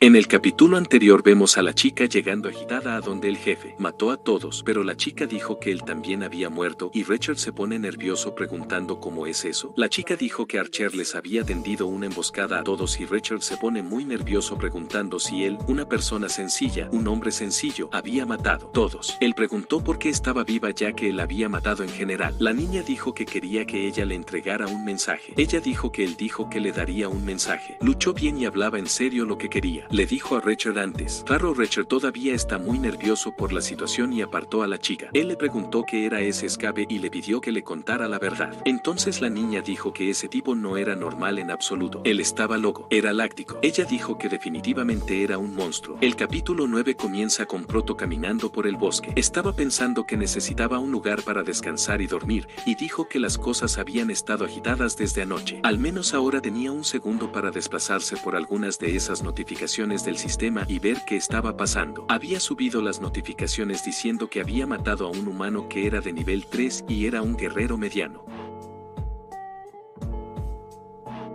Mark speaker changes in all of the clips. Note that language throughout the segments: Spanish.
Speaker 1: En el capítulo anterior vemos a la chica llegando agitada a donde el jefe mató a todos, pero la chica dijo que él también había muerto y Richard se pone nervioso preguntando cómo es eso. La chica dijo que Archer les había tendido una emboscada a todos y Richard se pone muy nervioso preguntando si él, una persona sencilla, un hombre sencillo, había matado a todos. Él preguntó por qué estaba viva ya que él había matado en general. La niña dijo que quería que ella le entregara un mensaje. Ella dijo que él dijo que le daría un mensaje. Luchó bien y hablaba en serio lo que quería. Le dijo a Richard antes. Claro, Richard todavía está muy nervioso por la situación y apartó a la chica. Él le preguntó qué era ese escape y le pidió que le contara la verdad. Entonces la niña dijo que ese tipo no era normal en absoluto. Él estaba loco. Era láctico. Ella dijo que definitivamente era un monstruo. El capítulo 9 comienza con Proto caminando por el bosque. Estaba pensando que necesitaba un lugar para descansar y dormir, y dijo que las cosas habían estado agitadas desde anoche. Al menos ahora tenía un segundo para desplazarse por algunas de esas notificaciones del sistema y ver qué estaba pasando. Había subido las notificaciones diciendo que había matado a un humano que era de nivel 3 y era un guerrero mediano.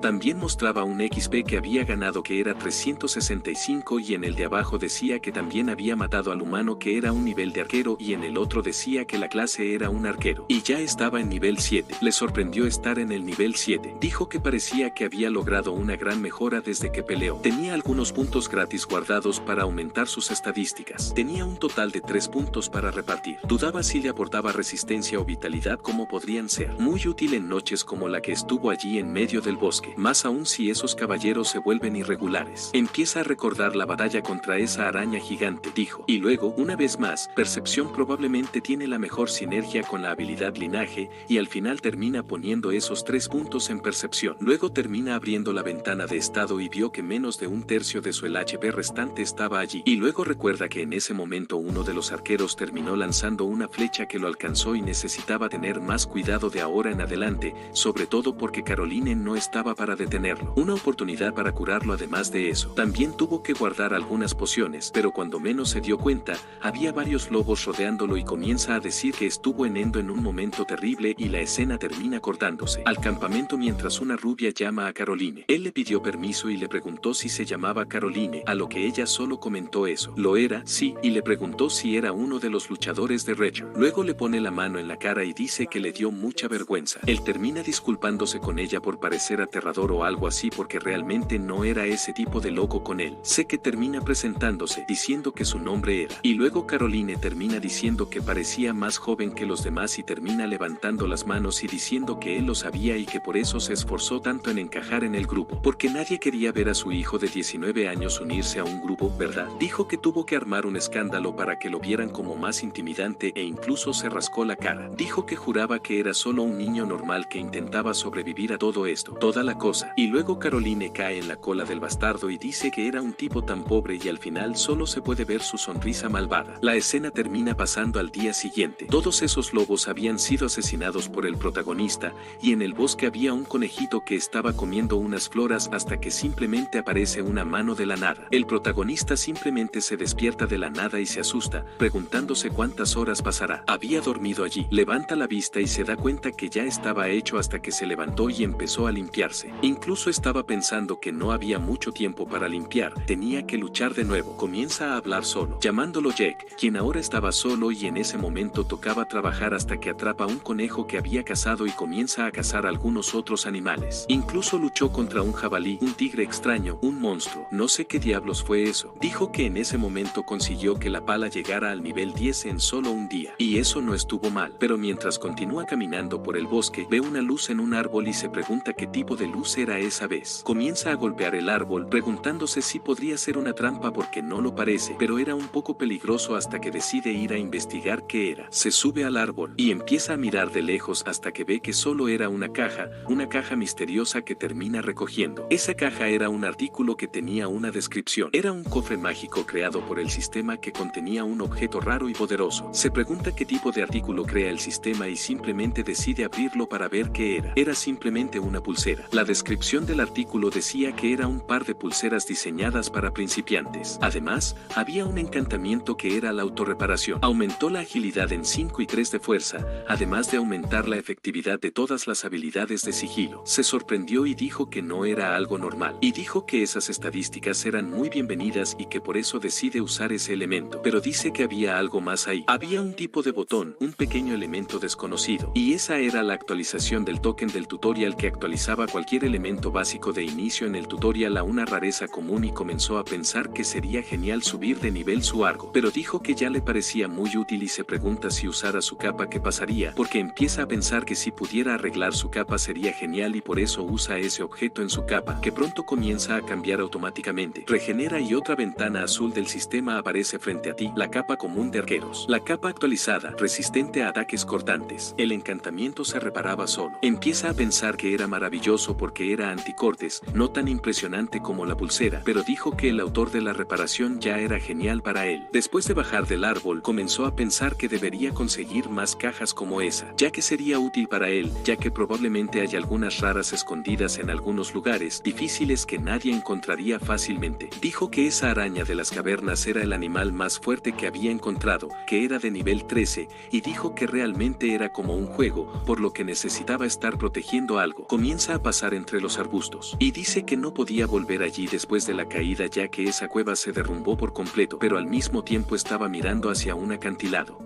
Speaker 1: También mostraba un XP que había ganado que era 365 y en el de abajo decía que también había matado al humano que era un nivel de arquero y en el otro decía que la clase era un arquero. Y ya estaba en nivel 7. Le sorprendió estar en el nivel 7. Dijo que parecía que había logrado una gran mejora desde que peleó. Tenía algunos puntos gratis guardados para aumentar sus estadísticas. Tenía un total de 3 puntos para repartir. Dudaba si le aportaba resistencia o vitalidad como podrían ser. Muy útil en noches como la que estuvo allí en medio del bosque. Más aún si esos caballeros se vuelven irregulares. Empieza a recordar la batalla contra esa araña gigante, dijo. Y luego, una vez más, Percepción probablemente tiene la mejor sinergia con la habilidad Linaje, y al final termina poniendo esos 3 puntos en Percepción. Luego termina abriendo la ventana de estado y vio que menos de un tercio de su LHP restante estaba allí. Y luego recuerda que en ese momento uno de los arqueros terminó lanzando una flecha que lo alcanzó y necesitaba tener más cuidado de ahora en adelante, sobre todo porque Caroline no estaba para detenerlo. Una oportunidad para curarlo además de eso. También tuvo que guardar algunas pociones, pero cuando menos se dio cuenta, había varios lobos rodeándolo y comienza a decir que estuvo en Endo en un momento terrible y la escena termina cortándose. Al campamento mientras una rubia llama a Caroline. Él le pidió permiso y le preguntó si se llamaba Caroline, a lo que ella solo comentó eso. Lo era, sí, y le preguntó si era uno de los luchadores de Richard. Luego le pone la mano en la cara y dice que le dio mucha vergüenza. Él termina disculpándose con ella por parecer aterrador o algo así porque realmente no era ese tipo de loco con él. Sé que termina presentándose diciendo que su nombre era. Y luego Caroline termina diciendo que parecía más joven que los demás y termina levantando las manos y diciendo que él lo sabía y que por eso se esforzó tanto en encajar en el grupo. Porque nadie quería ver a su hijo de 19 años unirse a un grupo, ¿verdad? Dijo que tuvo que armar un escándalo para que lo vieran como más intimidante e incluso se rascó la cara. Dijo que juraba que era solo un niño normal que intentaba sobrevivir a todo esto. Toda la cosa. Y luego Caroline cae en la cola del bastardo y dice que era un tipo tan pobre y al final solo se puede ver su sonrisa malvada. La escena termina pasando al día siguiente. Todos esos lobos habían sido asesinados por el protagonista y en el bosque había un conejito que estaba comiendo unas floras hasta que simplemente aparece una mano de la nada. El protagonista simplemente se despierta de la nada y se asusta, preguntándose cuántas horas pasará. Había dormido allí. Levanta la vista y se da cuenta que ya estaba hecho hasta que se levantó y empezó a limpiarse. Incluso estaba pensando que no había mucho tiempo para limpiar, tenía que luchar de nuevo. Comienza a hablar solo, llamándolo Jake, quien ahora estaba solo y en ese momento tocaba trabajar hasta que atrapa un conejo que había cazado y comienza a cazar algunos otros animales. Incluso luchó contra un jabalí, un tigre extraño, un monstruo. No sé qué diablos fue eso. Dijo que en ese momento consiguió que la pala llegara al nivel 10 en solo un día. Y eso no estuvo mal. Pero mientras continúa caminando por el bosque, ve una luz en un árbol y se pregunta qué tipo de luz era esa vez. Comienza a golpear el árbol, preguntándose si podría ser una trampa porque no lo parece, pero era un poco peligroso hasta que decide ir a investigar qué era. Se sube al árbol y empieza a mirar de lejos hasta que ve que solo era una caja misteriosa que termina recogiendo. Esa caja era un artículo que tenía una descripción. Era un cofre mágico creado por el sistema que contenía un objeto raro y poderoso. Se pregunta qué tipo de artículo crea el sistema y simplemente decide abrirlo para ver qué era. Era simplemente una pulsera. La La descripción del artículo decía que era un par de pulseras diseñadas para principiantes. Además, había un encantamiento que era la autorreparación. Aumentó la agilidad en 5 y 3 de fuerza, además de aumentar la efectividad de todas las habilidades de sigilo. Se sorprendió y dijo que no era algo normal. Y dijo que esas estadísticas eran muy bienvenidas y que por eso decide usar ese elemento. Pero dice que había algo más ahí. Había un tipo de botón, un pequeño elemento desconocido. Y esa era la actualización del token del tutorial que actualizaba cualquier elemento básico de inicio en el tutorial a una rareza común, y comenzó a pensar que sería genial subir de nivel su arco. Pero dijo que ya le parecía muy útil y se pregunta si usara su capa qué pasaría, porque empieza a pensar que si pudiera arreglar su capa sería genial y por eso usa ese objeto en su capa, que pronto comienza a cambiar automáticamente. Regenera y otra ventana azul del sistema aparece frente a ti, la capa común de arqueros. La capa actualizada, resistente a ataques cortantes. El encantamiento se reparaba solo. Empieza a pensar que era maravilloso porque era anticortes, no tan impresionante como la pulsera, pero dijo que el autor de la reparación ya era genial para él. Después de bajar del árbol, comenzó a pensar que debería conseguir más cajas como esa, ya que sería útil para él, ya que probablemente hay algunas raras escondidas en algunos lugares, difíciles que nadie encontraría fácilmente. Dijo que esa araña de las cavernas era el animal más fuerte que había encontrado, que era de nivel 13, y dijo que realmente era como un juego, por lo que necesitaba estar protegiendo algo. Comienza a pasar entre los arbustos, y dice que no podía volver allí después de la caída ya que esa cueva se derrumbó por completo, pero al mismo tiempo estaba mirando hacia un acantilado.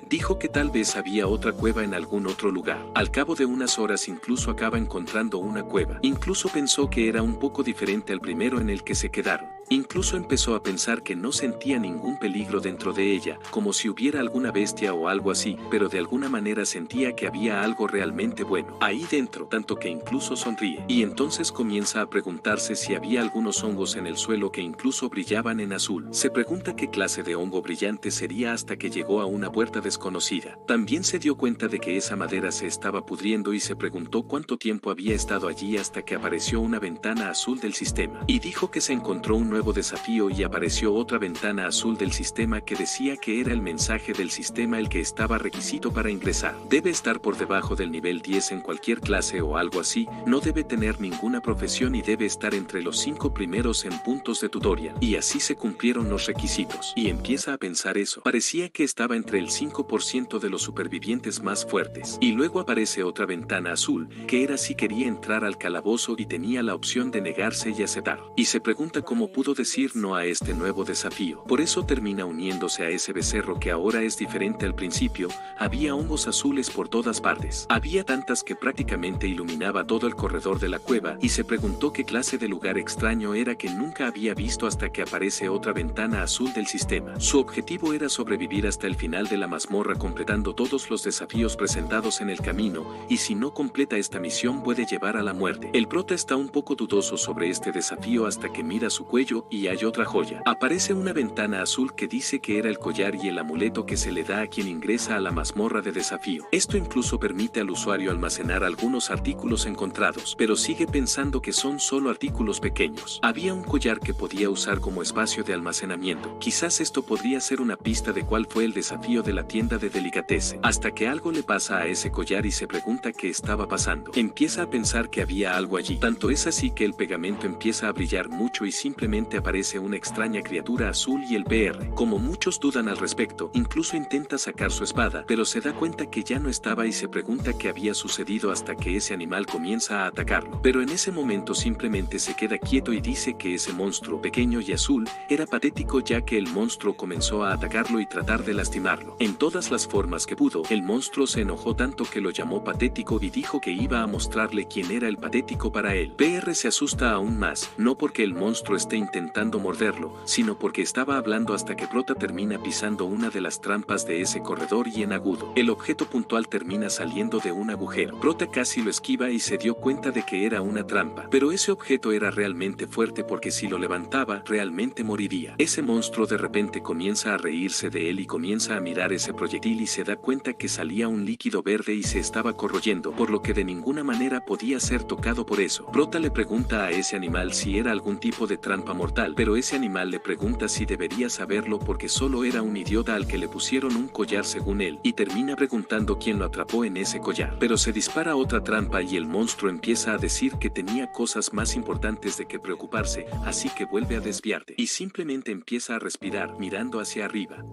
Speaker 1: Dijo que tal vez había otra cueva en algún otro lugar. Al cabo de unas horas incluso acaba encontrando una cueva. Incluso pensó que era un poco diferente al primero en el que se quedaron. Incluso empezó a pensar que no sentía ningún peligro dentro de ella, como si hubiera alguna bestia o algo así, pero de alguna manera sentía que había algo realmente bueno ahí dentro, tanto que incluso sonríe. Y entonces comienza a preguntarse si había algunos hongos en el suelo que incluso brillaban en azul. Se pregunta qué clase de hongo brillante sería hasta que llegó a una puerta desconocida. También se dio cuenta de que esa madera se estaba pudriendo y se preguntó cuánto tiempo había estado allí hasta que apareció una ventana azul del sistema. Y dijo que se encontró un nuevo desafío y apareció otra ventana azul del sistema que decía que era el mensaje del sistema el que estaba requisito para ingresar. Debe estar por debajo del nivel 10 en cualquier clase o algo así, no debe tener ninguna profesión y debe estar entre los 5 primeros en puntos de tutorial. Y así se cumplieron los requisitos. Y empieza a pensar eso. Parecía que estaba entre el 5% de los supervivientes más fuertes. Y luego aparece otra ventana azul, que era si quería entrar al calabozo y tenía la opción de negarse y aceptar. Y se pregunta cómo pudo decir no a este nuevo desafío. Por eso termina uniéndose a ese becerro que ahora es diferente al principio. Había hongos azules por todas partes. Había tantas que prácticamente iluminaba todo el corredor de la cueva y se preguntó qué clase de lugar extraño era que nunca había visto hasta que aparece otra ventana azul del sistema. Su objetivo era sobrevivir hasta el final de la mazmorra completando todos los desafíos presentados en el camino, y si no completa esta misión puede llevar a la muerte. El prota está un poco dudoso sobre este desafío hasta que mira su cuello y hay otra joya. Aparece una ventana azul que dice que era el collar y el amuleto que se le da a quien ingresa a la mazmorra de desafío. Esto incluso permite al usuario almacenar algunos artículos encontrados, pero sigue pensando que son solo artículos pequeños. Había un collar que podía usar como espacio de almacenamiento. Quizás esto podría ser una pista de cuál fue el desafío de la tienda de delicatessen. Hasta que algo le pasa a ese collar y se pregunta qué estaba pasando. Empieza a pensar que había algo allí. Tanto es así que el pegamento empieza a brillar mucho y simplemente aparece una extraña criatura azul y el PR. Como muchos dudan al respecto, incluso intenta sacar su espada, pero se da cuenta que ya no estaba y se pregunta qué había sucedido hasta que ese animal comienza a atacarlo. Pero en ese momento simplemente se queda quieto y dice que ese monstruo pequeño y azul era patético ya que el monstruo comenzó a atacarlo y tratar de lastimarlo. En todas las formas que pudo, el monstruo se enojó tanto que lo llamó patético y dijo que iba a mostrarle quién era el patético para él. PR se asusta aún más, no porque el monstruo esté intentando morderlo, sino porque estaba hablando hasta que Prota termina pisando una de las trampas de ese corredor y en agudo. El objeto puntual termina saliendo de un agujero. Prota casi lo esquiva y se dio cuenta de que era una trampa, pero ese objeto era realmente fuerte porque si lo levantaba, realmente moriría. Ese monstruo de repente comienza a reírse de él y comienza a mirar ese proyectil y se da cuenta que salía un líquido verde y se estaba corroyendo, por lo que de ninguna manera podía ser tocado por eso. Prota le pregunta a ese animal si era algún tipo de trampa mortal, pero ese animal le pregunta si debería saberlo porque solo era un idiota al que le pusieron un collar según él, y termina preguntando quién lo atrapó en ese collar. Pero se dispara otra trampa y el monstruo empieza a decir que tenía cosas más importantes de que preocuparse, así que vuelve a desviarte y simplemente empieza a respirar mirando hacia arriba.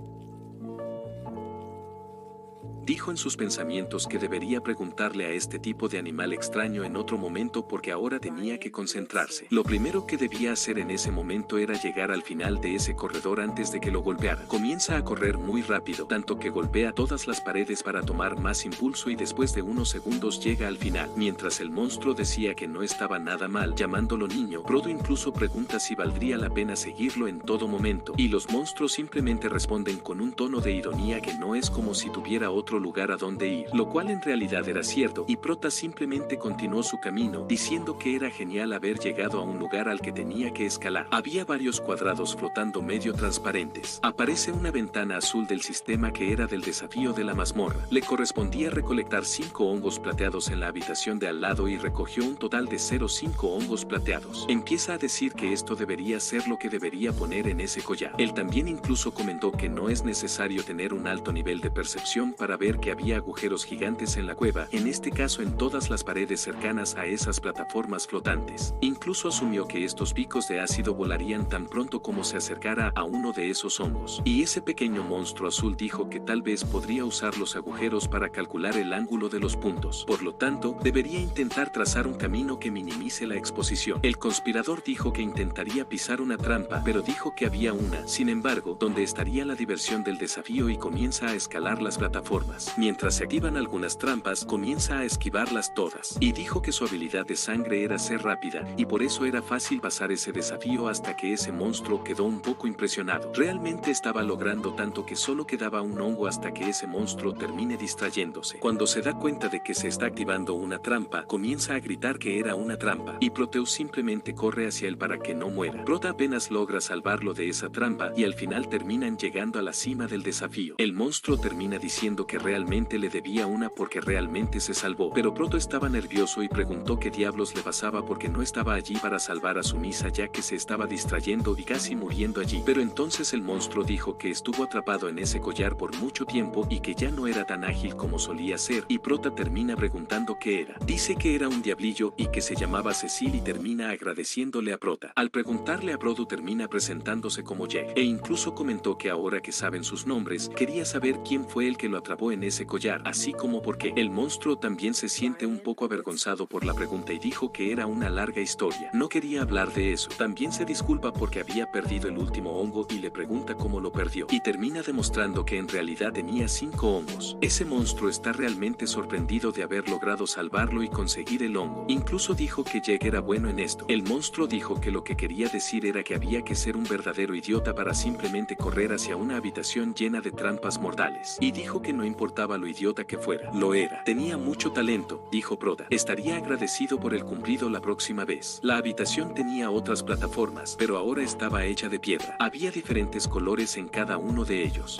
Speaker 1: Dijo en sus pensamientos que debería preguntarle a este tipo de animal extraño en otro momento porque ahora tenía que concentrarse. Lo primero que debía hacer en ese momento era llegar al final de ese corredor antes de que lo golpeara. Comienza a correr muy rápido, tanto que golpea todas las paredes para tomar más impulso y después de unos segundos llega al final. Mientras el monstruo decía que no estaba nada mal, llamándolo niño, Proto incluso pregunta si valdría la pena seguirlo en todo momento, y los monstruos simplemente responden con un tono de ironía que no es como si tuviera otro lugar a donde ir, lo cual en realidad era cierto, y Prota simplemente continuó su camino, diciendo que era genial haber llegado a un lugar al que tenía que escalar. Había varios cuadrados flotando medio transparentes. Aparece una ventana azul del sistema que era del desafío de la mazmorra. Le correspondía recolectar 5 hongos plateados en la habitación de al lado y recogió un total de 0,5 hongos plateados. Empieza a decir que esto debería ser lo que debería poner en ese collar. Él también incluso comentó que no es necesario tener un alto nivel de percepción para ver que había agujeros gigantes en la cueva, en este caso en todas las paredes cercanas a esas plataformas flotantes. Incluso asumió que estos picos de ácido volarían tan pronto como se acercara a uno de esos hongos. Y ese pequeño monstruo azul dijo que tal vez podría usar los agujeros para calcular el ángulo de los puntos. Por lo tanto, debería intentar trazar un camino que minimice la exposición. El conspirador dijo que intentaría pisar una trampa, pero dijo que había una, sin embargo, donde estaría la diversión del desafío y comienza a escalar las plataformas. Mientras se activan algunas trampas, comienza a esquivarlas todas. Y dijo que su habilidad de sangre era ser rápida, y por eso era fácil pasar ese desafío hasta que ese monstruo quedó un poco impresionado. Realmente estaba logrando tanto que solo quedaba un hongo hasta que ese monstruo termine distrayéndose. Cuando se da cuenta de que se está activando una trampa, comienza a gritar que era una trampa, y Proteus simplemente corre hacia él para que no muera. Prota apenas logra salvarlo de esa trampa, y al final terminan llegando a la cima del desafío. El monstruo termina diciendo que realmente le debía una porque realmente se salvó, pero Proto estaba nervioso y preguntó qué diablos le pasaba porque no estaba allí para salvar a su Misa ya que se estaba distrayendo y casi muriendo allí. Pero entonces el monstruo dijo que estuvo atrapado en ese collar por mucho tiempo y que ya no era tan ágil como solía ser, y Prota termina preguntando qué era. Dice que era un diablillo y que se llamaba Cecil y termina agradeciéndole a Prota. Al preguntarle a Proto termina presentándose como Jack, e incluso comentó que ahora que saben sus nombres, quería saber quién fue el que lo atrapó en ese collar, así como por qué. El monstruo también se siente un poco avergonzado por la pregunta y dijo que era una larga historia. No quería hablar de eso. También se disculpa porque había perdido el último hongo y le pregunta cómo lo perdió. Y termina demostrando que en realidad tenía 5 hongos. Ese monstruo está realmente sorprendido de haber logrado salvarlo y conseguir el hongo. Incluso dijo que Jake era bueno en esto. El monstruo dijo que lo que quería decir era que había que ser un verdadero idiota para simplemente correr hacia una habitación llena de trampas mortales. Y dijo que no importaba lo idiota que fuera. Lo era. Tenía mucho talento, dijo Prota. Estaría agradecido por el cumplido la próxima vez. La habitación tenía otras plataformas, pero ahora estaba hecha de piedra. Había diferentes colores en cada uno de ellos.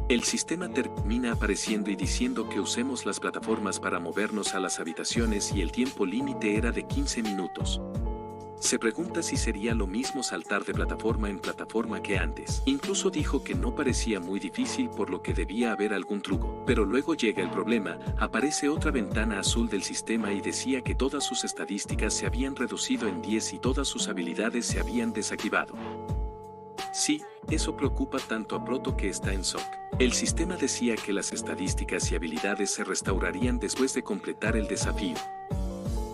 Speaker 1: El sistema termina apareciendo y diciendo que usemos las plataformas para movernos a las habitaciones y el tiempo límite era de 15 minutos. Se pregunta si sería lo mismo saltar de plataforma en plataforma que antes. Incluso dijo que no parecía muy difícil por lo que debía haber algún truco. Pero luego llega el problema, aparece otra ventana azul del sistema y decía que todas sus estadísticas se habían reducido en 10 y todas sus habilidades se habían desactivado. Sí, eso preocupa tanto a Proto que está en shock. El sistema decía que las estadísticas y habilidades se restaurarían después de completar el desafío.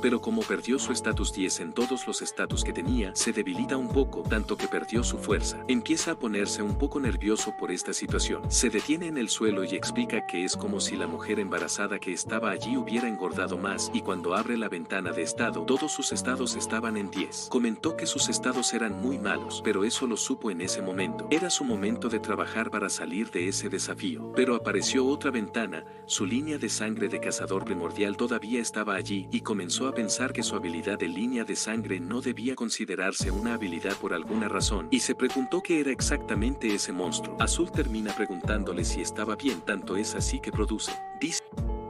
Speaker 1: Pero como perdió su estatus 10 en todos los estatus que tenía, se debilita un poco, tanto que perdió su fuerza. Empieza a ponerse un poco nervioso por esta situación. Se detiene en el suelo y explica que es como si la mujer embarazada que estaba allí hubiera engordado más, y cuando abre la ventana de estado, todos sus estados estaban en 10. Comentó que sus estados eran muy malos, pero eso lo supo en ese momento. Era su momento de trabajar para salir de ese desafío. Pero apareció otra ventana, su línea de sangre de cazador primordial todavía estaba allí, y comenzó a pensar que su habilidad de línea de sangre no debía considerarse una habilidad por alguna razón, y se preguntó qué era exactamente ese monstruo. Azul termina preguntándole si estaba bien, tanto es así que produce. Dice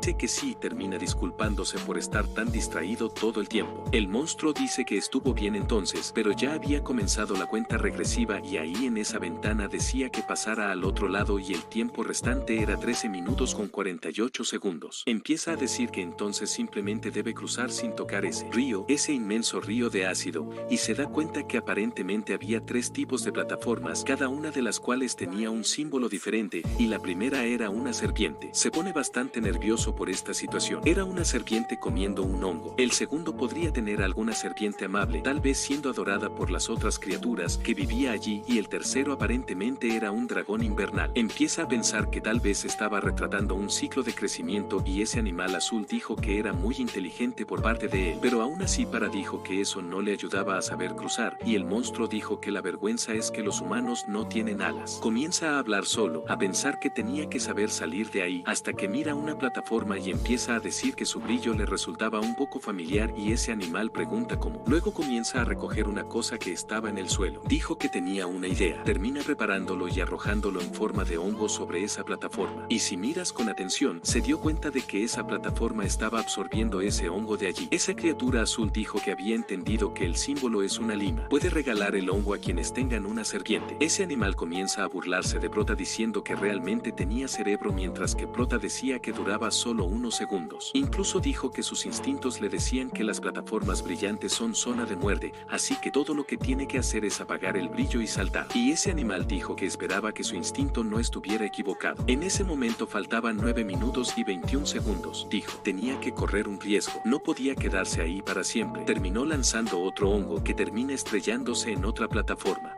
Speaker 1: que sí, termina disculpándose por estar tan distraído todo el tiempo. El monstruo dice que estuvo bien entonces, pero ya había comenzado la cuenta regresiva y ahí en esa ventana decía que pasara al otro lado y el tiempo restante era 13 minutos con 48 segundos. Empieza a decir que entonces simplemente debe cruzar sin tocar ese río, ese inmenso río de ácido, y se da cuenta que aparentemente había 3 tipos de plataformas, cada una de las cuales tenía un símbolo diferente, y la primera era una serpiente. Se pone bastante nervioso por esta situación. Era una serpiente comiendo un hongo. El segundo podría tener alguna serpiente amable, tal vez siendo adorada por las otras criaturas que vivía allí, y el tercero aparentemente era un dragón invernal. Empieza a pensar que tal vez estaba retratando un ciclo de crecimiento y ese animal azul dijo que era muy inteligente por parte de él, pero aún así dijo que eso no le ayudaba a saber cruzar, y el monstruo dijo que la vergüenza es que los humanos no tienen alas. Comienza a hablar solo, a pensar que tenía que saber salir de ahí, hasta que mira una plataforma y empieza a decir que su brillo le resultaba un poco familiar y ese animal pregunta cómo. Luego comienza a recoger una cosa que estaba en el suelo. Dijo que tenía una idea. Termina preparándolo y arrojándolo en forma de hongo sobre esa plataforma. Y si miras con atención, se dio cuenta de que esa plataforma estaba absorbiendo ese hongo de allí. Esa criatura azul dijo que había entendido que el símbolo es una lima. Puede regalar el hongo a quienes tengan una serpiente. Ese animal comienza a burlarse de Prota diciendo que realmente tenía cerebro mientras que Prota decía que duraba solo unos segundos. Incluso dijo que sus instintos le decían que las plataformas brillantes son zona de muerte, así que todo lo que tiene que hacer es apagar el brillo y saltar. Y ese animal dijo que esperaba que su instinto no estuviera equivocado. En ese momento faltaban 9 minutos y 21 segundos. Dijo, tenía que correr un riesgo. No podía quedarse ahí para siempre. Terminó lanzando otro hongo que termina estrellándose en otra plataforma.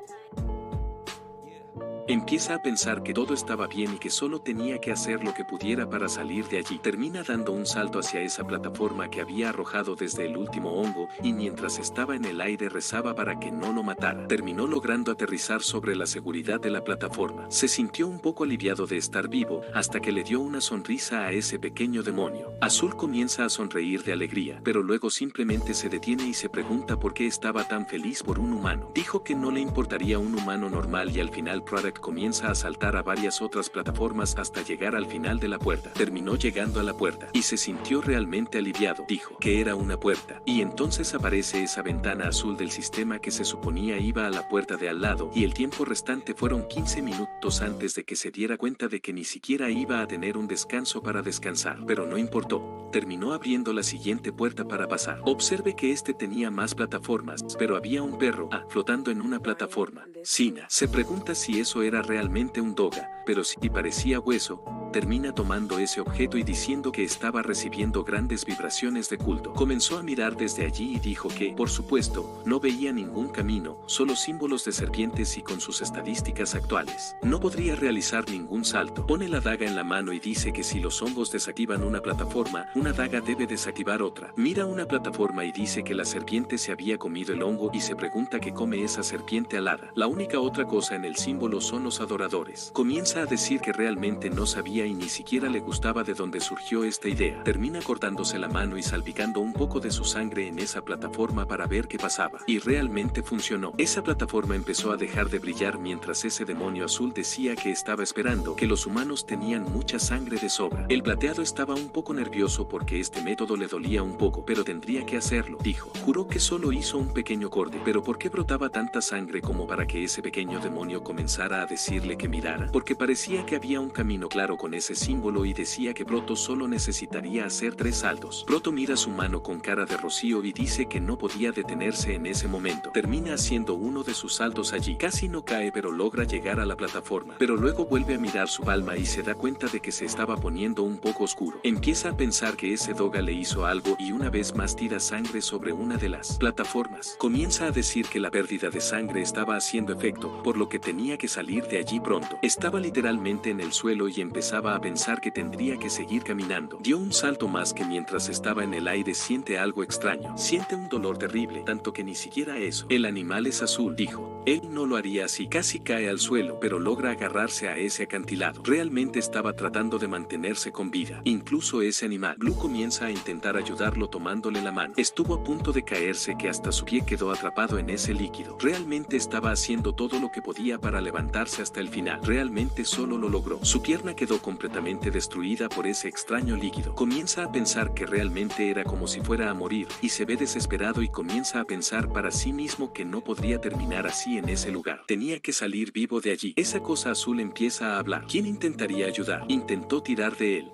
Speaker 1: Empieza a pensar que todo estaba bien y que solo tenía que hacer lo que pudiera para salir de allí. Termina dando un salto hacia esa plataforma que había arrojado desde el último hongo, y mientras estaba en el aire rezaba para que no lo matara. Terminó logrando aterrizar sobre la seguridad de la plataforma. Se sintió un poco aliviado de estar vivo, hasta que le dio una sonrisa a ese pequeño demonio. Azul comienza a sonreír de alegría, pero luego simplemente se detiene y se pregunta por qué estaba tan feliz por un humano. Dijo que no le importaría un humano normal y al final Product comienza a saltar a varias otras plataformas hasta llegar al final de la puerta. Terminó llegando a la puerta y se sintió realmente aliviado. Dijo que era una puerta, y entonces aparece esa ventana azul del sistema que se suponía iba a la puerta de al lado, y el tiempo restante fueron 15 minutos antes de que se diera cuenta de que ni siquiera iba a tener un descanso para descansar. Pero no importó. Terminó abriendo la siguiente puerta para pasar. Observe que este tenía más plataformas, pero había un perro flotando en una plataforma. Sina se pregunta si eso era realmente un doga, pero si parecía hueso. Termina tomando ese objeto y diciendo que estaba recibiendo grandes vibraciones de culto. Comenzó a mirar desde allí y dijo que, por supuesto, no veía ningún camino, solo símbolos de serpientes y con sus estadísticas actuales. No podría realizar ningún salto. Pone la daga en la mano y dice que si los hongos desactivan una plataforma, una daga debe desactivar otra. Mira una plataforma y dice que la serpiente se había comido el hongo y se pregunta qué come esa serpiente alada. La única otra cosa en el símbolo son los adoradores. Comienza a decir que realmente no sabía y ni siquiera le gustaba de dónde surgió esta idea. Termina cortándose la mano y salpicando un poco de su sangre en esa plataforma para ver qué pasaba. Y realmente funcionó. Esa plataforma empezó a dejar de brillar mientras ese demonio azul decía que estaba esperando, que los humanos tenían mucha sangre de sobra. El plateado estaba un poco nervioso porque este método le dolía un poco, pero tendría que hacerlo, dijo. Juró que solo hizo un pequeño corte, pero ¿por qué brotaba tanta sangre como para que ese pequeño demonio comenzara a decirle que mirara? Porque parecía que había un camino claro con ese símbolo y decía que Proto solo necesitaría hacer 3 saltos. Proto mira su mano con cara de rocío y dice que no podía detenerse en ese momento. Termina haciendo uno de sus saltos allí. Casi no cae pero logra llegar a la plataforma. Pero luego vuelve a mirar su palma y se da cuenta de que se estaba poniendo un poco oscuro. Empieza a pensar que ese doga le hizo algo y una vez más tira sangre sobre una de las plataformas. Comienza a decir que la pérdida de sangre estaba haciendo efecto, por lo que tenía que salir de allí pronto. Estaba literalmente en el suelo y empezaba a pensar que tendría que seguir caminando. Dio un salto más que mientras estaba en el aire siente algo extraño. Siente un dolor terrible, tanto que ni siquiera eso. El animal es azul, dijo. Él no lo haría así. Casi cae al suelo, pero logra agarrarse a ese acantilado. Realmente estaba tratando de mantenerse con vida. Incluso ese animal. Blue comienza a intentar ayudarlo tomándole la mano. Estuvo a punto de caerse que hasta su pie quedó atrapado en ese líquido. Realmente estaba haciendo todo lo que podía para levantar relajarse hasta el final. Realmente solo lo logró. Su pierna quedó completamente destruida por ese extraño líquido. Comienza a pensar que realmente era como si fuera a morir, y se ve desesperado y comienza a pensar para sí mismo que no podría terminar así en ese lugar. Tenía que salir vivo de allí. Esa cosa azul empieza a hablar. ¿Quién intentaría ayudar? Intentó tirar de él,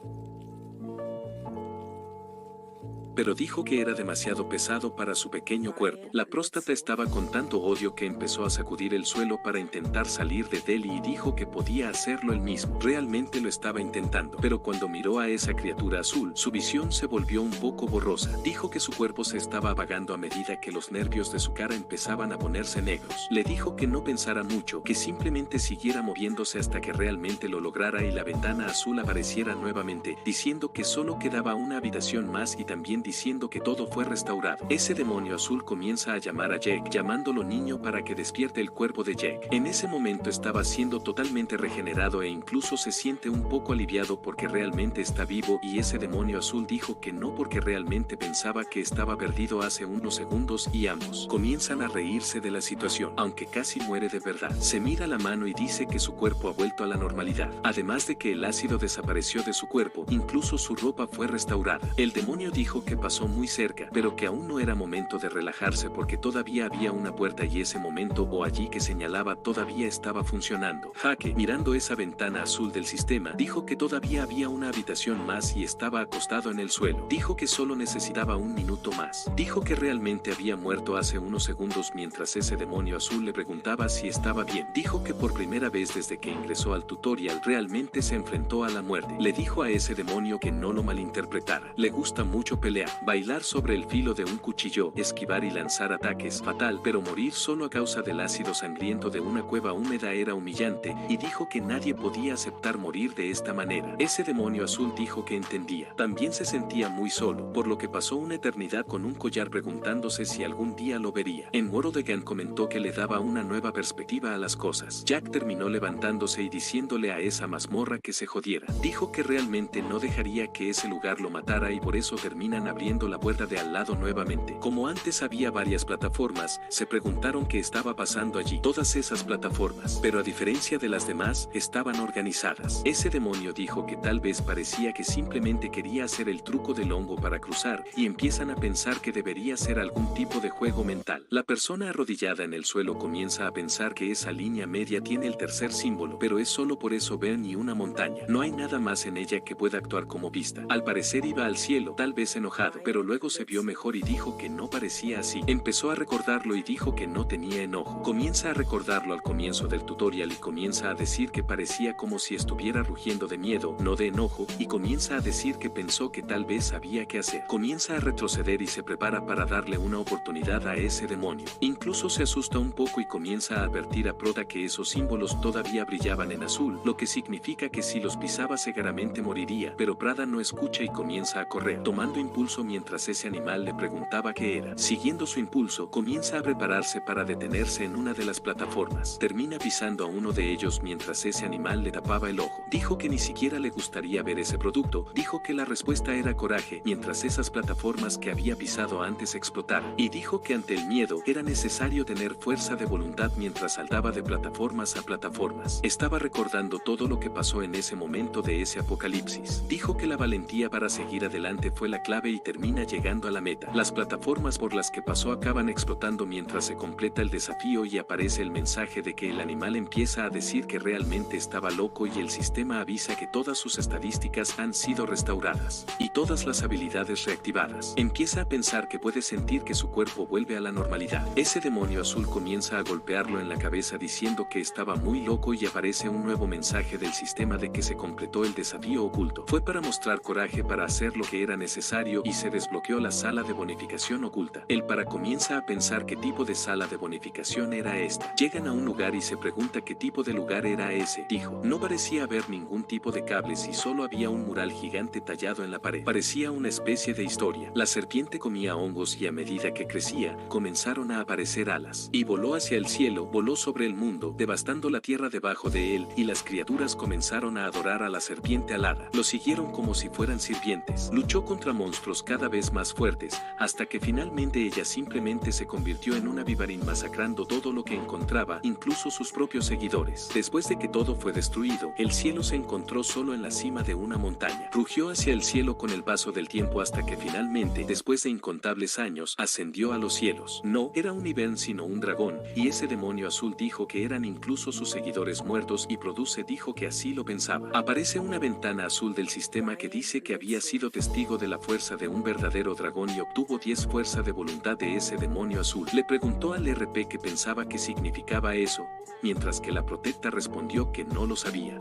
Speaker 1: pero dijo que era demasiado pesado para su pequeño cuerpo. La próstata estaba con tanto odio que empezó a sacudir el suelo para intentar salir de Deli y dijo que podía hacerlo él mismo. Realmente lo estaba intentando, pero cuando miró a esa criatura azul, su visión se volvió un poco borrosa. Dijo que su cuerpo se estaba apagando a medida que los nervios de su cara empezaban a ponerse negros. Le dijo que no pensara mucho, que simplemente siguiera moviéndose hasta que realmente lo lograra y la ventana azul apareciera nuevamente, diciendo que solo quedaba una habitación más y también diciendo que todo fue restaurado. Ese demonio azul comienza a llamar a Jake, llamándolo niño para que despierte el cuerpo de Jake. En ese momento estaba siendo totalmente regenerado e incluso se siente un poco aliviado porque realmente está vivo, y ese demonio azul dijo que no porque realmente pensaba que estaba perdido hace unos segundos, y ambos comienzan a reírse de la situación. Aunque casi muere de verdad, se mira la mano y dice que su cuerpo ha vuelto a la normalidad. Además de que el ácido desapareció de su cuerpo, incluso su ropa fue restaurada. El demonio dijo que pasó muy cerca, pero que aún no era momento de relajarse porque todavía había una puerta y ese momento o allí que señalaba todavía estaba funcionando. Jake, mirando esa ventana azul del sistema, dijo que todavía había una habitación más y estaba acostado en el suelo. Dijo que solo necesitaba un minuto más. Dijo que realmente había muerto hace unos segundos mientras ese demonio azul le preguntaba si estaba bien. Dijo que por primera vez desde que ingresó al tutorial realmente se enfrentó a la muerte. Le dijo a ese demonio que no lo malinterpretara. Le gusta mucho pelear, bailar sobre el filo de un cuchillo, esquivar y lanzar ataques, fatal, pero morir solo a causa del ácido sangriento de una cueva húmeda era humillante, y dijo que nadie podía aceptar morir de esta manera. Ese demonio azul dijo que entendía. También se sentía muy solo, por lo que pasó una eternidad con un collar preguntándose si algún día lo vería. En Morodegan comentó que le daba una nueva perspectiva a las cosas. Jack terminó levantándose y diciéndole a esa mazmorra que se jodiera. Dijo que realmente no dejaría que ese lugar lo matara y por eso terminan abriendo la puerta de al lado nuevamente. Como antes había varias plataformas, se preguntaron qué estaba pasando allí. Todas esas plataformas, pero a diferencia de las demás, estaban organizadas. Ese demonio dijo que tal vez parecía que simplemente quería hacer el truco del hongo para cruzar, y empiezan a pensar que debería ser algún tipo de juego mental. La persona arrodillada en el suelo comienza a pensar que esa línea media tiene el tercer símbolo, pero es solo por eso ven y una montaña. No hay nada más en ella que pueda actuar como vista. Al parecer iba al cielo, tal vez enojado, pero luego se vio mejor y dijo que no parecía así. Empezó a recordarlo y dijo que no tenía enojo. Comienza a recordarlo al comienzo del tutorial y comienza a decir que parecía como si estuviera rugiendo de miedo, no de enojo, y comienza a decir que pensó que tal vez sabía qué hacer. Comienza a retroceder y se prepara para darle una oportunidad a ese demonio. Incluso se asusta un poco y comienza a advertir a Proda que esos símbolos todavía brillaban en azul, lo que significa que si los pisaba seguramente moriría, pero Prada no escucha y comienza a correr, tomando impulso mientras ese animal le preguntaba qué era. Siguiendo su impulso, comienza a prepararse para detenerse en una de las plataformas. Termina pisando a uno de ellos mientras ese animal le tapaba el ojo. Dijo que ni siquiera le gustaría ver ese producto. Dijo que la respuesta era coraje, mientras esas plataformas que había pisado antes explotaran. Y dijo que ante el miedo era necesario tener fuerza de voluntad mientras saltaba de plataformas a plataformas. Estaba recordando todo lo que pasó en ese momento de ese apocalipsis. Dijo que la valentía para seguir adelante fue la clave y termina llegando a la meta. Las plataformas por las que pasó acaban explotando mientras se completa el desafío y aparece el mensaje de que el animal empieza a decir que realmente estaba loco y el sistema avisa que todas sus estadísticas han sido restauradas y todas las habilidades reactivadas. Empieza a pensar que puede sentir que su cuerpo vuelve a la normalidad. Ese demonio azul comienza a golpearlo en la cabeza diciendo que estaba muy loco y aparece un nuevo mensaje del sistema de que se completó el desafío oculto. Fue para mostrar coraje para hacer lo que era necesario y se desbloqueó la sala de bonificación oculta. El para comienza a pensar qué tipo de sala de bonificación era esta. Llegan a un lugar y se pregunta qué tipo de lugar era ese. Dijo, no parecía haber ningún tipo de cables y solo había un mural gigante tallado en la pared. Parecía una especie de historia. La serpiente comía hongos y a medida que crecía, comenzaron a aparecer alas. Y voló hacia el cielo, voló sobre el mundo, devastando la tierra debajo de él, y las criaturas comenzaron a adorar a la serpiente alada. Lo siguieron como si fueran sirvientes. Luchó contra monstruos monstruos cada vez más fuertes, hasta que finalmente ella simplemente se convirtió en una vivarín masacrando todo lo que encontraba, incluso sus propios seguidores. Después de que todo fue destruido, el cielo se encontró solo en la cima de una montaña. Rugió hacia el cielo con el paso del tiempo hasta que finalmente, después de incontables años, ascendió a los cielos. No era un Ivern sino un dragón, y ese demonio azul dijo que eran incluso sus seguidores muertos y Produce dijo que así lo pensaba. Aparece una ventana azul del sistema que dice que había sido testigo de la fuerza de un verdadero dragón y obtuvo 10 fuerza de voluntad de ese demonio azul. Le preguntó al RP qué pensaba que significaba eso, mientras que la protecta respondió que no lo sabía.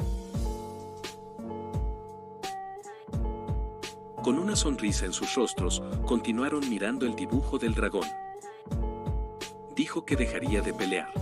Speaker 1: Con una sonrisa en sus rostros, continuaron mirando el dibujo del dragón. Dijo que dejaría de pelear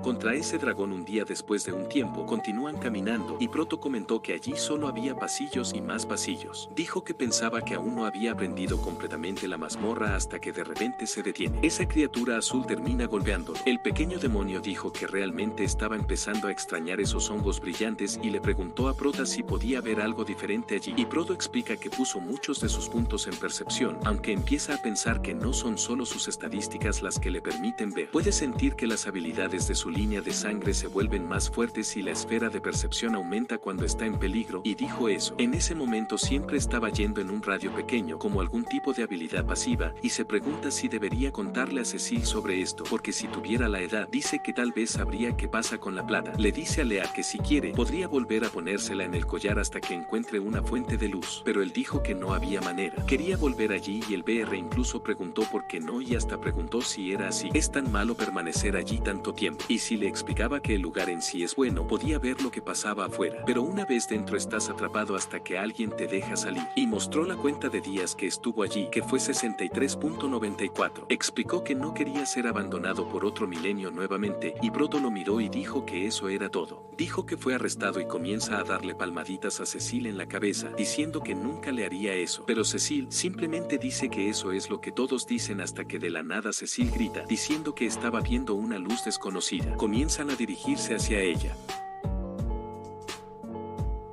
Speaker 1: contra ese dragón un día después de un tiempo. Continúan caminando y Proto comentó que allí solo había pasillos y más pasillos. Dijo que pensaba que aún no había aprendido completamente la mazmorra hasta que de repente se detiene. Esa criatura azul termina golpeándolo. El pequeño demonio dijo que realmente estaba empezando a extrañar esos hongos brillantes y le preguntó a Prota si podía ver algo diferente allí. Y Proto explica que puso muchos de sus puntos en percepción, aunque empieza a pensar que no son solo sus estadísticas las que le permiten ver. Puede sentir que las habilidades de su línea de sangre se vuelven más fuertes y la esfera de percepción aumenta cuando está en peligro, y dijo eso. En ese momento siempre estaba yendo en un radio pequeño como algún tipo de habilidad pasiva, y se pregunta si debería contarle a Cecil sobre esto, porque si tuviera la edad, dice que tal vez sabría qué pasa con la plata. Le dice a Lea que si quiere, podría volver a ponérsela en el collar hasta que encuentre una fuente de luz, pero él dijo que no había manera. Quería volver allí y el BR incluso preguntó por qué no y hasta preguntó si era así. Es tan malo permanecer allí tanto tiempo. Y si le explicaba que el lugar en sí es bueno, podía ver lo que pasaba afuera. Pero una vez dentro estás atrapado hasta que alguien te deja salir. Y mostró la cuenta de días que estuvo allí, que fue 63.94. Explicó que no quería ser abandonado por otro milenio nuevamente, y Proto lo miró y dijo que eso era todo. Dijo que fue arrestado y comienza a darle palmaditas a Cecil en la cabeza, diciendo que nunca le haría eso. Pero Cecil simplemente dice que eso es lo que todos dicen hasta que de la nada Cecil grita, diciendo que estaba viendo una luz desconocida. Comienzan a dirigirse hacia ella.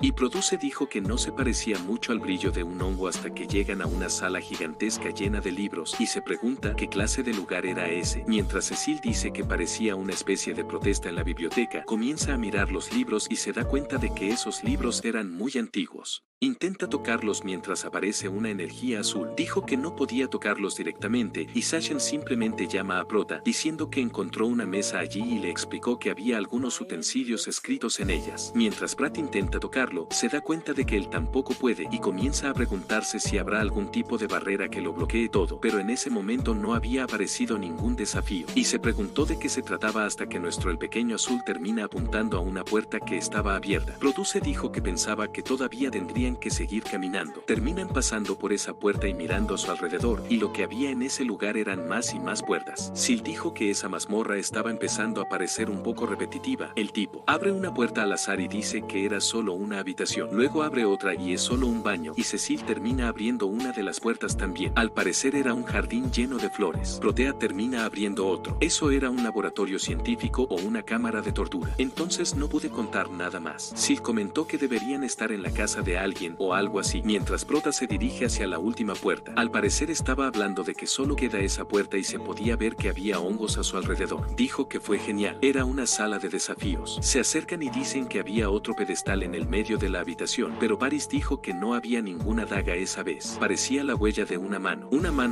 Speaker 1: Y Produce dijo que no se parecía mucho al brillo de un hongo hasta que llegan a una sala gigantesca llena de libros y se pregunta qué clase de lugar era ese. Mientras Cecil dice que parecía una especie de protesta en la biblioteca, comienza a mirar los libros y se da cuenta de que esos libros eran muy antiguos. Intenta tocarlos mientras aparece una energía azul. Dijo que no podía tocarlos directamente y Sashen simplemente llama a Prota diciendo que encontró una mesa allí y le explicó que había algunos utensilios escritos en ellas. Mientras Pratt intenta tocarlo, se da cuenta de que él tampoco puede y comienza a preguntarse si habrá algún tipo de barrera que lo bloquee todo, pero en ese momento no había aparecido ningún desafío y se preguntó de qué se trataba hasta que el pequeño azul termina apuntando a una puerta que estaba abierta. Produce dijo que pensaba que todavía tendrían que seguir caminando. Terminan pasando por esa puerta y mirando a su alrededor, y lo que había en ese lugar eran más y más puertas. Sil dijo que esa mazmorra estaba empezando a parecer un poco repetitiva. El tipo abre una puerta al azar y dice que era solo una habitación. Luego abre otra y es solo un baño, y Cecil termina abriendo una de las puertas también. Al parecer era un jardín lleno de flores. Protea termina abriendo otro. Eso era un laboratorio científico o una cámara de tortura. Entonces no pude contar nada más. Sil comentó que deberían estar en la casa de alguien o algo así, mientras Prota se dirige hacia la última puerta. Al parecer estaba hablando de que solo queda esa puerta y se podía ver que había hongos a su alrededor. Dijo que fue genial. Era una sala de desafíos. Se acercan y dicen que había otro pedestal en el medio de la habitación, pero Paris dijo que no había ninguna daga esa vez. Parecía la huella de una mano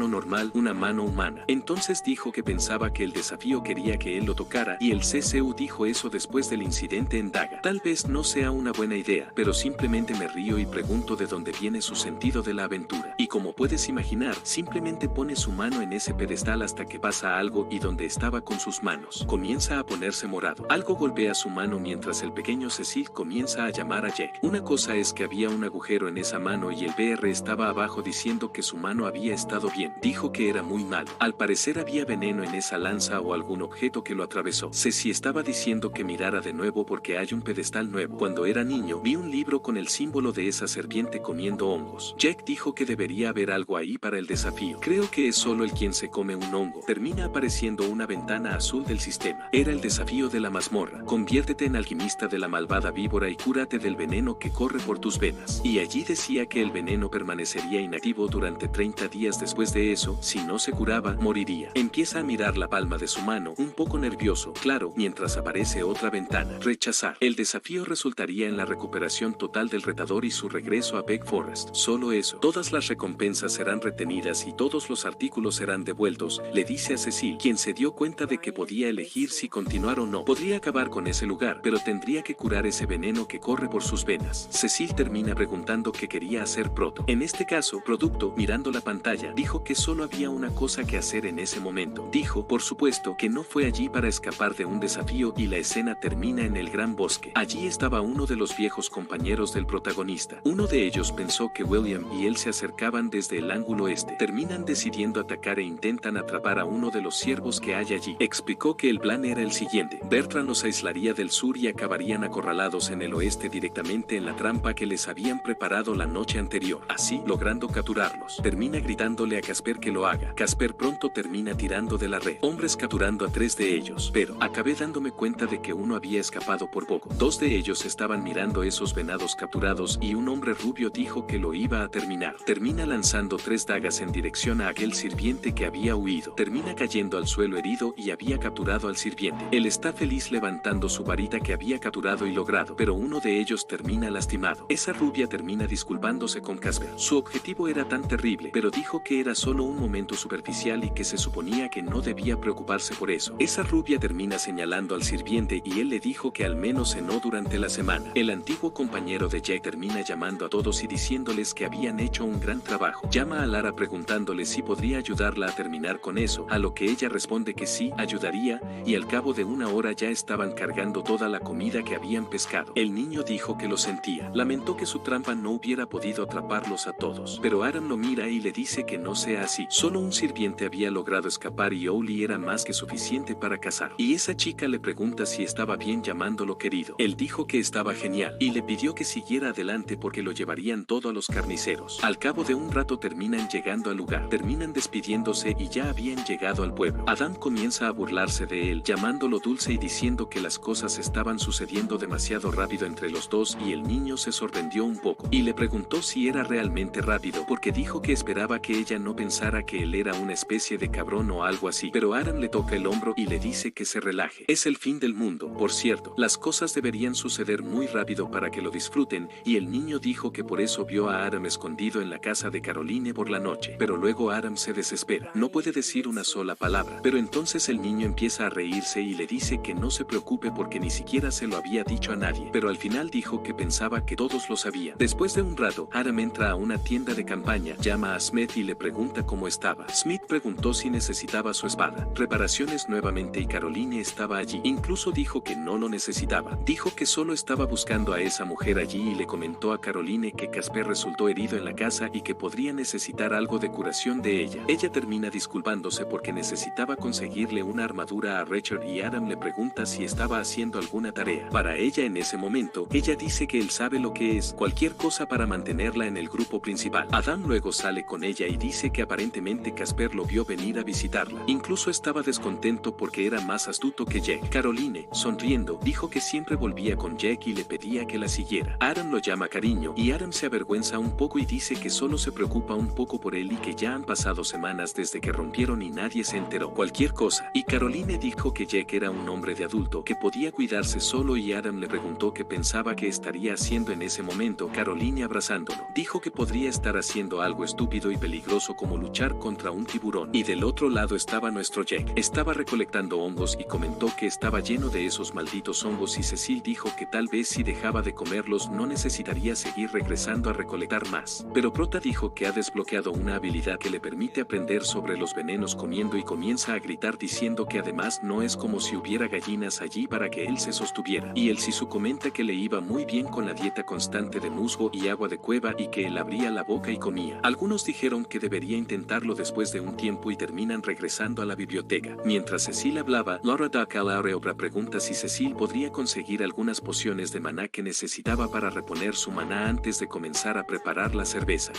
Speaker 1: normal, una mano humana. Entonces dijo que pensaba que el desafío quería que él lo tocara, y el CCU dijo eso después del incidente en Daga. Tal vez no sea una buena idea, pero simplemente me río y pregunto de dónde viene su sentido de la aventura. Y como puedes imaginar, simplemente pone su mano en ese pedestal hasta que pasa algo y donde estaba con sus manos comienza a ponerse morado. Algo golpea su mano mientras el pequeño Cecil comienza a llamar a Jack. Una cosa es que había un agujero en esa mano y el BR estaba abajo diciendo que su mano había estado bien. Dijo que era muy malo. Al parecer había veneno en esa lanza o algún objeto que lo atravesó. Ceci estaba diciendo que mirara de nuevo porque hay un pedestal nuevo. Cuando era niño, vi un libro con el símbolo de esa esa serpiente comiendo hongos. Jack dijo que debería haber algo ahí para el desafío. Creo que es solo el quien se come un hongo. Termina apareciendo una ventana azul del sistema. Era el desafío de la mazmorra. Conviértete en alquimista de la malvada víbora y cúrate del veneno que corre por tus venas. Y allí decía que el veneno permanecería inactivo durante 30 días. Después de eso, si no se curaba, moriría. Empieza a mirar la palma de su mano, un poco nervioso, claro, mientras aparece otra ventana. Rechazar. El desafío resultaría en la recuperación total del retador y su regreso a Beg Forest. Solo eso. Todas las recompensas serán retenidas y todos los artículos serán devueltos, le dice a Cecil, quien se dio cuenta de que podía elegir si continuar o no. Podría acabar con ese lugar, pero tendría que curar ese veneno que corre por sus venas. Cecil termina preguntando qué quería hacer Proto. En este caso, Producto, mirando la pantalla, dijo que solo había una cosa que hacer en ese momento. Dijo, por supuesto, que no fue allí para escapar de un desafío y la escena termina en el gran bosque. Allí estaba uno de los viejos compañeros del protagonista. Uno de ellos pensó que William y él se acercaban desde el ángulo este. Terminan decidiendo atacar e intentan atrapar a uno de los ciervos que hay allí. Explicó que el plan era el siguiente. Bertrand los aislaría del sur y acabarían acorralados en el oeste directamente en la trampa que les habían preparado la noche anterior, así logrando capturarlos. Termina gritándole a Casper que lo haga. Casper pronto termina tirando de la red. Hombres capturando a 3 de ellos, pero acabé dándome cuenta de que uno había escapado por poco. 2 de ellos estaban mirando esos venados capturados y un hombre rubio dijo que lo iba a terminar. Termina lanzando 3 dagas en dirección a aquel sirviente que había huido. Termina cayendo al suelo herido y había capturado al sirviente. Él está feliz levantando su varita que había capturado y logrado, pero uno de ellos termina lastimado. Esa rubia termina disculpándose con Casper. Su objetivo era tan terrible, pero dijo que era solo un momento superficial y que se suponía que no debía preocuparse por eso. Esa rubia termina señalando al sirviente y él le dijo que al menos cenó durante la semana. El antiguo compañero de Jack termina llamando a todos y diciéndoles que habían hecho un gran trabajo. Llama a Lara preguntándole si podría ayudarla a terminar con eso, a lo que ella responde que sí, ayudaría, y al cabo de una hora ya estaban cargando toda la comida que habían pescado. El niño dijo que lo sentía. Lamentó que su trampa no hubiera podido atraparlos a todos. Pero Aram lo mira y le dice que no sea así. Solo un sirviente había logrado escapar y Oli era más que suficiente para cazar. Y esa chica le pregunta si estaba bien llamándolo querido. Él dijo que estaba genial y le pidió que siguiera adelante porque lo llevarían todo a los carniceros. Al cabo de un rato terminan llegando al lugar. Terminan despidiéndose y ya habían llegado al pueblo. Adam comienza a burlarse de él, llamándolo dulce y diciendo que las cosas estaban sucediendo demasiado rápido entre los dos y el niño se sorprendió un poco y le preguntó si era realmente rápido porque dijo que esperaba que ella no pensara que él era una especie de cabrón o algo así, pero Adam le toca el hombro y le dice que se relaje. Es el fin del mundo, por cierto, las cosas deberían suceder muy rápido para que lo disfruten y el niño dijo que por eso vio a Adam escondido en la casa de Caroline por la noche, pero luego Adam se desespera, no puede decir una sola palabra, pero entonces el niño empieza a reírse y le dice que no se preocupe porque ni siquiera se lo había dicho a nadie, pero al final dijo que pensaba que todos lo sabían. Después de un rato, Adam entra a una tienda de campaña, llama a Smith y le pregunta cómo estaba. Smith preguntó si necesitaba su espada, reparaciones nuevamente y Caroline estaba allí. Incluso dijo que no lo necesitaba. Dijo que solo estaba buscando a esa mujer allí y le comentó a Caroline que Casper resultó herido en la casa y que podría necesitar algo de curación de ella. Ella termina disculpándose porque necesitaba conseguirle una armadura a Richard y Adam le pregunta si estaba haciendo alguna tarea. Para ella en ese momento, ella dice que él sabe lo que es, cualquier cosa para mantenerla en el grupo principal. Adam luego sale con ella y dice que aparentemente Casper lo vio venir a visitarla. Incluso estaba descontento porque era más astuto que Jack. Caroline, sonriendo, dijo que siempre volvía con Jack y le pedía que la siguiera. Adam lo llama cariño y Adam se avergüenza un poco y dice que solo se preocupa un poco por él y que ya han pasado semanas desde que rompieron y nadie se enteró. Cualquier cosa. Y Caroline dijo que Jack era un hombre de adulto que podía cuidarse solo y Adam le preguntó qué pensaba que estaría haciendo en ese momento. Caroline abrazándolo. Dijo que podría estar haciendo algo estúpido y peligroso como luchar contra un tiburón. Y del otro lado estaba nuestro Jack. Estaba recolectando hongos y comentó que estaba lleno de esos malditos hongos y Cecil dijo que tal vez si dejaba de comerlos no necesitaría seguir regresando a recolectar más. Pero Prota dijo que ha desbloqueado una habilidad que le permite aprender sobre los venenos comiendo y comienza a gritar diciendo que además no es como si hubiera gallinas allí para que él se sostuviera. Y el Sisu comenta que le iba muy bien con la dieta constante de musgo y agua de cueva y que él abría la boca y comía. Algunos dijeron que debería intentarlo después de un tiempo y terminan regresando a la biblioteca. Mientras Cecil hablaba, Laura Dacalareobra pregunta si Cecil podría conseguir algunas pociones de maná que necesitaba para reponer su maná semana antes de comenzar a preparar la cerveza.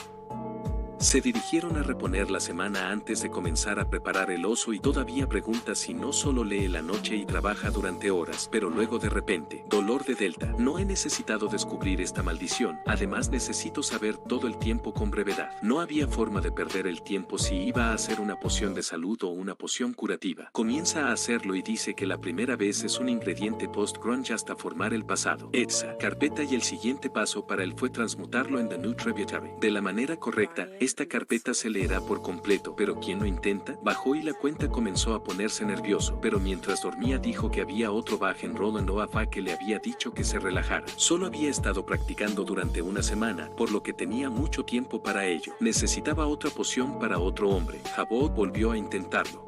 Speaker 1: Se dirigieron a reponer la semana antes de comenzar a preparar el oso y todavía pregunta si no solo lee la noche y trabaja durante horas, pero luego de repente, dolor de delta. No he necesitado descubrir esta maldición, además necesito saber todo el tiempo con brevedad. No había forma de perder el tiempo si iba a hacer una poción de salud o una poción curativa. Comienza a hacerlo y dice que la primera vez es un ingrediente post-grunge hasta formar el pasado. Esa carpeta y el siguiente paso para él fue transmutarlo en The New Tributary. De la manera correcta, esta carpeta se leerá por completo, pero quien lo intenta, bajó y la cuenta comenzó a ponerse nervioso, pero mientras dormía dijo que había otro baj en Roland Oafa que le había dicho que se relajara. Solo había estado practicando durante una semana, por lo que tenía mucho tiempo para ello. Necesitaba otra poción para otro hombre. Jabot volvió a intentarlo.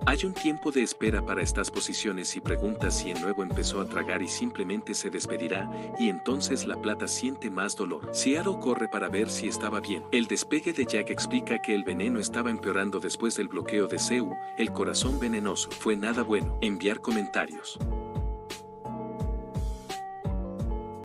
Speaker 1: Hay un tiempo de espera para estas posiciones y pregunta si el nuevo empezó a tragar y simplemente se despedirá, y entonces la plata siente más dolor. Seattle corre para ver si estaba bien. El despegue de Jack explica que el veneno estaba empeorando después del bloqueo de Seu, el corazón venenoso. Fue nada bueno. Enviar comentarios.